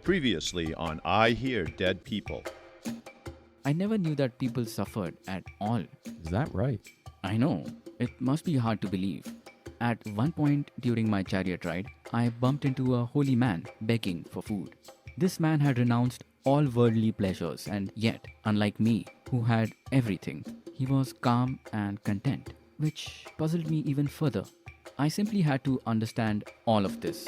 Previously on I Hear Dead People. I never knew that people suffered at all. Is that right? I know, it must be hard to believe. At one point during my chariot ride, I bumped into a holy man begging for food. This man had renounced all worldly pleasures, and yet, unlike me, who had everything, he was calm and content, which puzzled me even further. I simply had to understand all of this.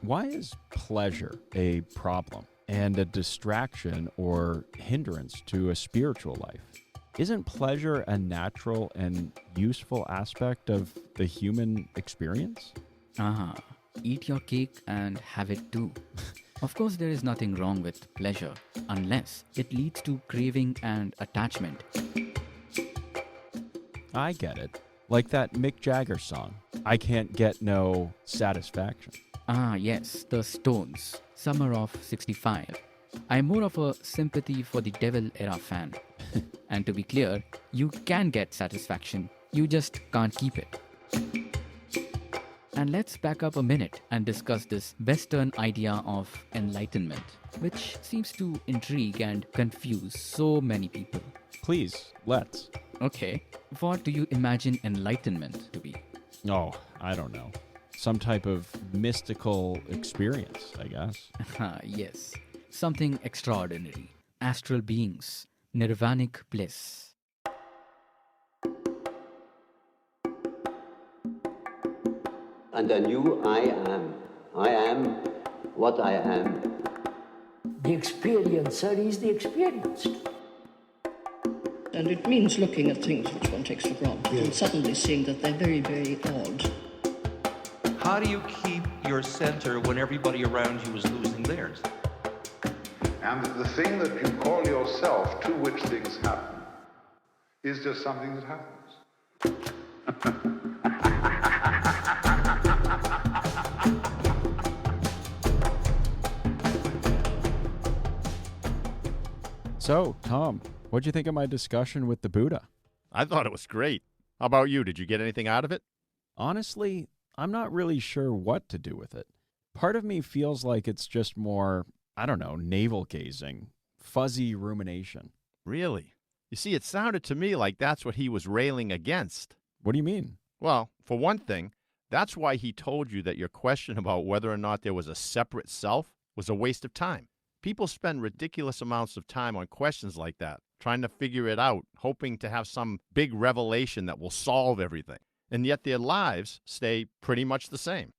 Why is pleasure a problem and a distraction or hindrance to a spiritual life? Isn't pleasure a natural and useful aspect of the human experience? Eat your cake and have it too. Of course, there is nothing wrong with pleasure unless it leads to craving and attachment. I get it. Like that Mick Jagger song, I Can't Get No Satisfaction. Yes, the Stones, Summer of 65. I'm more of a sympathy for the devil era fan. And to be clear, you can get satisfaction, you just can't keep it. And let's back up a minute and discuss this Western idea of enlightenment, which seems to intrigue and confuse so many people. Please, let's. Okay, what do you imagine enlightenment to be? Oh, I don't know. Some type of mystical experience, I guess. Yes, something extraordinary. Astral beings, nirvanic bliss. And I knew I am. I am what I am. The experiencer is the experienced. And it means looking at things which one takes for granted and suddenly seeing that they're very, very odd. How do you keep your center when everybody around you is losing theirs? And the thing that you call yourself, to which things happen, is just something that happens. So, Tom, what'd you think of my discussion with the Buddha? I thought it was great. How about you? Did you get anything out of it? Honestly, I'm not really sure what to do with it. Part of me feels like it's just more, I don't know, navel-gazing, fuzzy rumination. Really? You see, it sounded to me like that's what he was railing against. What do you mean? Well, for one thing, that's why he told you that your question about whether or not there was a separate self was a waste of time. People spend ridiculous amounts of time on questions like that, trying to figure it out, hoping to have some big revelation that will solve everything. And yet their lives stay pretty much the same.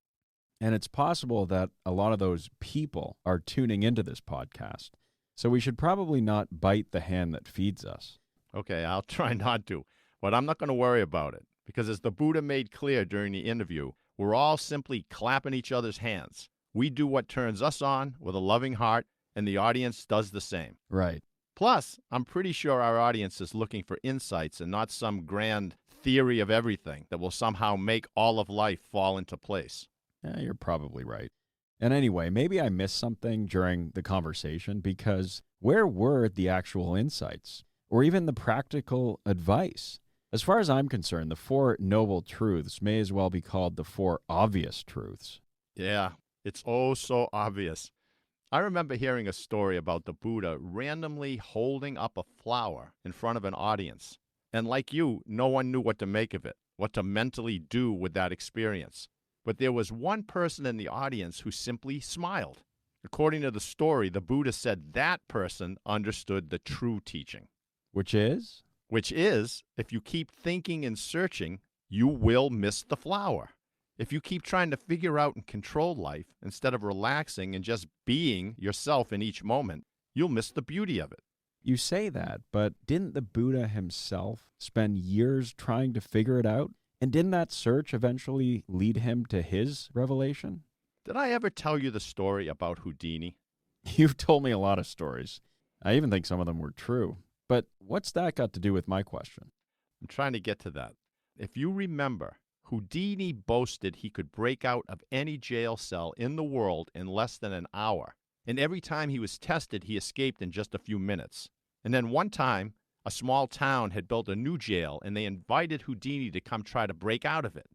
And it's possible that a lot of those people are tuning into this podcast. So we should probably not bite the hand that feeds us. Okay, I'll try not to, but I'm not going to worry about it. Because as the Buddha made clear during the interview, we're all simply clapping each other's hands. We do what turns us on with a loving heart, and the audience does the same. Right. Plus, I'm pretty sure our audience is looking for insights and not some grand theory of everything that will somehow make all of life fall into place. Yeah, you're probably right. And anyway, maybe I missed something during the conversation because where were the actual insights or even the practical advice? As far as I'm concerned, the four noble truths may as well be called the four obvious truths. Yeah, it's oh so obvious. I remember hearing a story about the Buddha randomly holding up a flower in front of an audience. And like you, no one knew what to make of it, what to mentally do with that experience. But there was one person in the audience who simply smiled. According to the story, the Buddha said that person understood the true teaching. Which is? Which is, if you keep thinking and searching, you will miss the flower. If you keep trying to figure out and control life instead of relaxing and just being yourself in each moment, you'll miss the beauty of it. You say that, but didn't the Buddha himself spend years trying to figure it out? And didn't that search eventually lead him to his revelation? Did I ever tell you the story about Houdini? You've told me a lot of stories. I even think some of them were true. But what's that got to do with my question? I'm trying to get to that. If you remember, Houdini boasted he could break out of any jail cell in the world in less than an hour. And every time he was tested, he escaped in just a few minutes. And then one time, a small town had built a new jail, and they invited Houdini to come try to break out of it.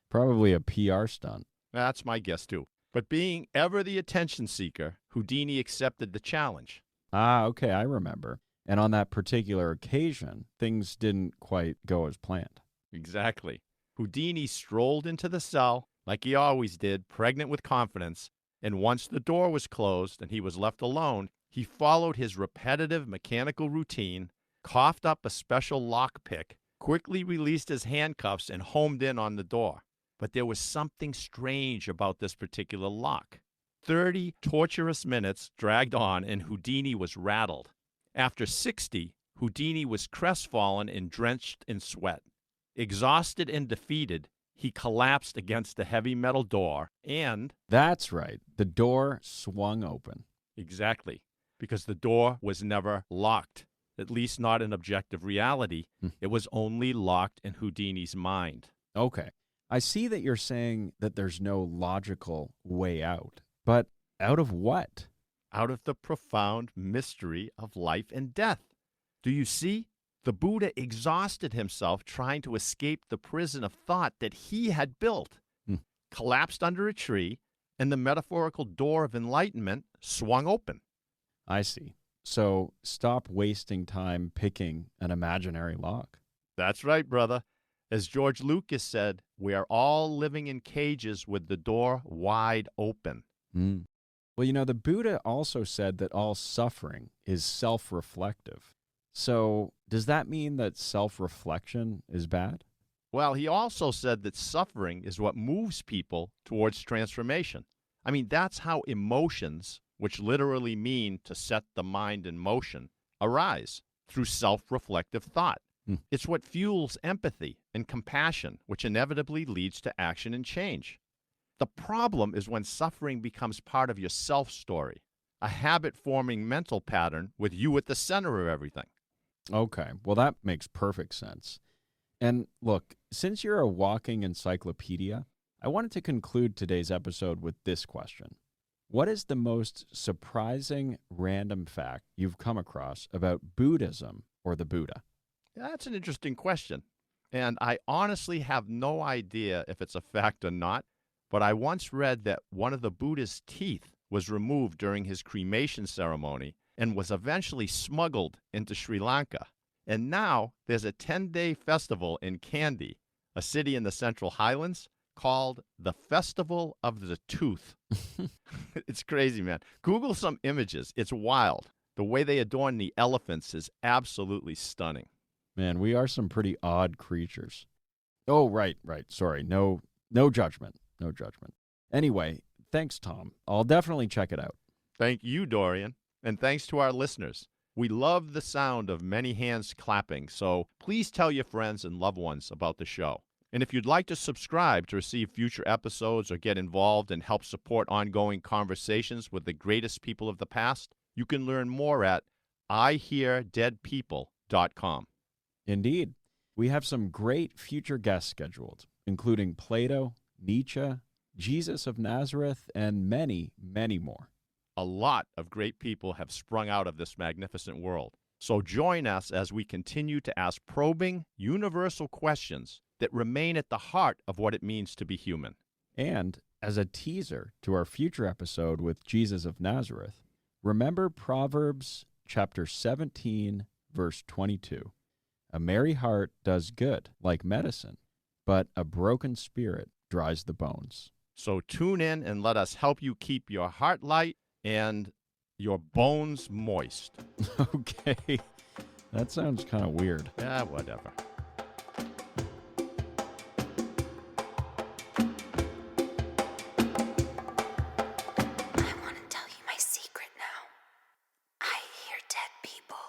Probably a PR stunt. That's my guess, too. But being ever the attention seeker, Houdini accepted the challenge. Ah, okay, I remember. And on that particular occasion, things didn't quite go as planned. Exactly. Houdini strolled into the cell, like he always did, pregnant with confidence, and once the door was closed and he was left alone, he followed his repetitive mechanical routine, coughed up a special lockpick, quickly released his handcuffs, and homed in on the door. But there was something strange about this particular lock. 30 torturous minutes dragged on, and Houdini was rattled. After 60, Houdini was crestfallen and drenched in sweat. Exhausted and defeated, he collapsed against the heavy metal door and... That's right. The door swung open. Exactly. Because the door was never locked, at least not in objective reality. It was only locked in Houdini's mind. Okay. I see that you're saying that there's no logical way out. But out of what? Out of the profound mystery of life and death. Do you see? The Buddha exhausted himself trying to escape the prison of thought that he had built, collapsed under a tree, and the metaphorical door of enlightenment swung open. I see. So stop wasting time picking an imaginary lock. That's right, brother. As George Lucas said, we are all living in cages with the door wide open. Well, the Buddha also said that all suffering is self-reflective. So does that mean that self-reflection is bad? Well, he also said that suffering is what moves people towards transformation. I mean, that's how emotions, which literally mean to set the mind in motion, arise through self-reflective thought. It's what fuels empathy and compassion, which inevitably leads to action and change. The problem is when suffering becomes part of your self-story, a habit-forming mental pattern with you at the center of everything. Okay, well, that makes perfect sense. And look, since you're a walking encyclopedia, I wanted to conclude today's episode with this question. What is the most surprising random fact you've come across about Buddhism or the Buddha? That's an interesting question. And I honestly have no idea if it's a fact or not, but I once read that one of the Buddha's teeth was removed during his cremation ceremony and was eventually smuggled into Sri Lanka. And now there's a 10-day festival in Kandy, a city in the Central Highlands, called the Festival of the Tooth. It's crazy, man. Google some images. It's wild. The way they adorn the elephants is absolutely stunning. Man, we are some pretty odd creatures. Oh, right. Sorry. No judgment. No judgment. Anyway, thanks, Tom. I'll definitely check it out. Thank you, Dorian. And thanks to our listeners. We love the sound of many hands clapping, so please tell your friends and loved ones about the show. And if you'd like to subscribe to receive future episodes or get involved and help support ongoing conversations with the greatest people of the past, you can learn more at iheardeadpeople.com. Indeed. We have some great future guests scheduled, including Plato, Nietzsche, Jesus of Nazareth, and many, many more. A lot of great people have sprung out of this magnificent world. So join us as we continue to ask probing, universal questions that remain at the heart of what it means to be human. And as a teaser to our future episode with Jesus of Nazareth, remember Proverbs chapter 17, verse 22. A merry heart does good, like medicine, but a broken spirit dries the bones. So tune in and let us help you keep your heart light and your bones moist. Okay, that sounds kind of weird. Yeah, whatever. I want to tell you my secret now. I hear dead people.